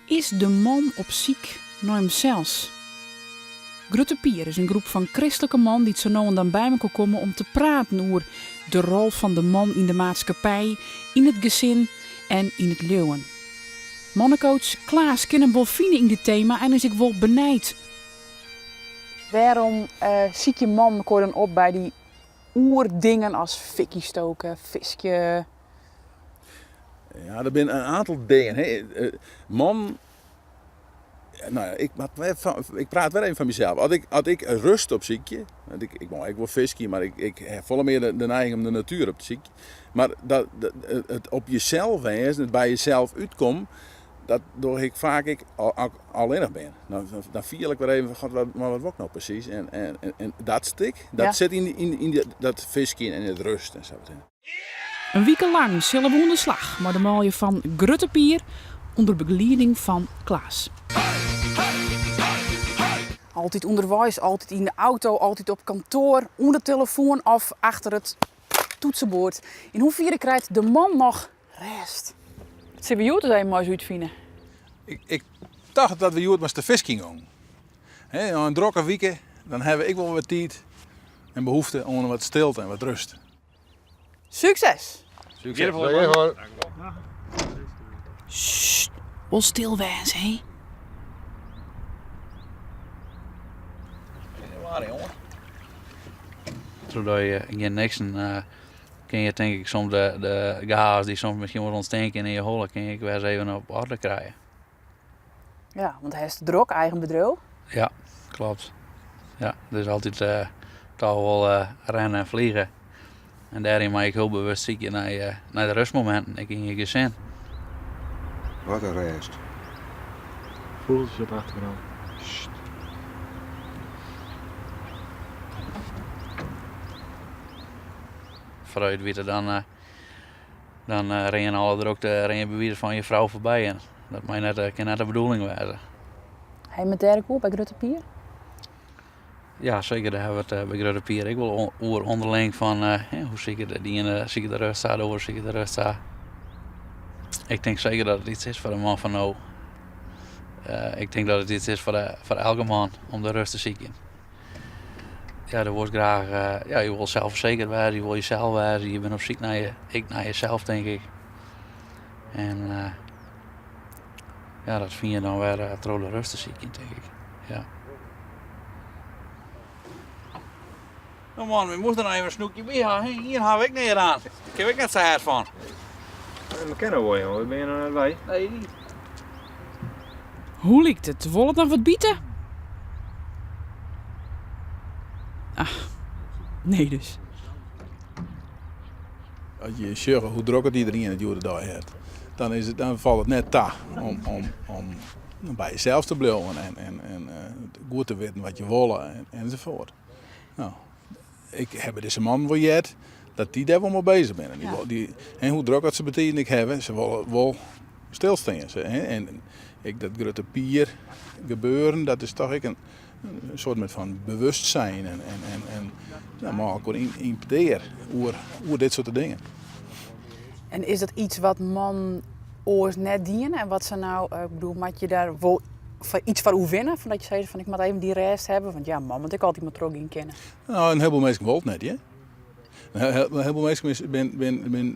Is de man op ziek naar hemzelf? Grutte Pier is een groep van christelijke mannen die zo nou en dan bij elkaar komen om te praten over de rol van de man in de maatschappij, in het gezin en in het leeuwen. Mannencoach Klaas kent een bolfine in dit thema en is ik wel benijd. Waarom ziet je man dan op bij die oerdingen als fikkie stoken, viskje? Ja, er zijn een aantal dingen. Hè. Man, nou ja, ik praat wel even van mezelf. Als ik rust op ziekje, ik word viskie, maar ik heb volle meer de neiging om de natuur op te ziekje. Maar het op jezelf wezen, het bij jezelf uitkomen, dat door ik vaak alleenig ben. Dan vier ik weer even, God, wat wil ik nou precies? En dat stuk, dat zit in dat viskie en in het rust en zo. Een week lang zullen we aan de slag met de mooie van Grutte Pier onder begeleiding van Klaas. Altijd onderwijs, altijd in de auto, altijd op kantoor, onder de telefoon of achter het toetsenbord. In hoeverre krijgt de man nog rest? Het zijn we jou te zijn mooi uitvinden. Ik dacht dat we hier met de visking gaan. Na een drokke week, dan hebben ik wel wat tijd en behoefte om wat stilte en wat rust. Succes! Succes! Sst, wel stil wezen, hé? Zodat je in niks kun je denk ik soms de gas die soms misschien wordt ontsteken in je holen, kun je weer eens even op orde krijgen. Ja, want hij is druk, eigen bedrijf. Ja, klopt. Ja, dus altijd toch wel rennen en vliegen. En daarin maak ik heel bewust ziek naar de rustmomenten in je gezin. Wat een rest. Voeltjes op de achtergrond. Vooruit weten dan rennen alle drukte bewieren van je vrouw voorbij. En dat kan net de bedoeling wezen. Hij met Dirk op bij Grutte Pier? Ja, zeker. Daar hebben we het bij Grutte Pier. Ik wil onderling van hoe zeker die in de rust staat, over zeker de rust staat. Ik denk zeker dat het iets is voor de man van nou. Ik denk dat het iets is voor elke man om de rust te zoeken. Ja, je wordt graag, je wil zelfverzekerd worden, je wil jezelf worden, je bent op zoek naar jezelf, denk ik. En dat vind je dan weer trolle rust te zoeken, denk ik. Ja. Nou man, we moeten nou even een snoekje bij hebben. Hier heb ik niet aan. Ik heb ik net zo hard van. We kennen wel, joh. Ben je nou net bij? Nee, niet. Hoe lijkt het? Wil het nog wat bieden? Ach, nee dus. Als je zegt hoe druk het iedereen het jaren daar heeft, dan valt het net ta om bij jezelf te blijven en goed te weten wat je wil enzovoort. Nou, ik heb deze man wel jet dat die daar wel mee bezig zijn. En hoe druk dat ze betekent ik hebben, ze willen wel stilstaan. En dat Grutte Pier gebeuren, dat is toch een soort van bewustzijn en maar ook impederen over dit soort dingen. En is dat iets wat man oors net dienen en wat ze nou, ik bedoel, moet je daar wel iets van hoe winnen? Van dat je zei van ik moet even die rest hebben, want ja man, moet ik altijd maar trok in kennen. Nou, een heleboel mensen wil het net, ja. Een heleboel mensen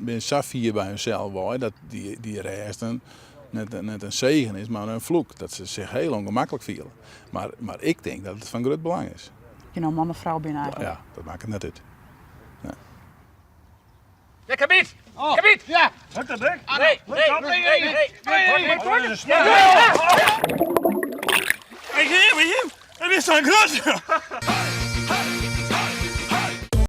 ben saffier bij hunzelf hoor, dat die resten net een zegen is, maar een vloek. Dat ze zich heel ongemakkelijk voelen. Maar ik denk dat het van groot belang is. Je nou man of vrouw binnen eigenlijk. Ja, dat maakt het net uit. Ja. Ja, kabiet! Oh. Kabiet! Ja! Wat dat ding? Nee! Ik heb hem! Het is een groot!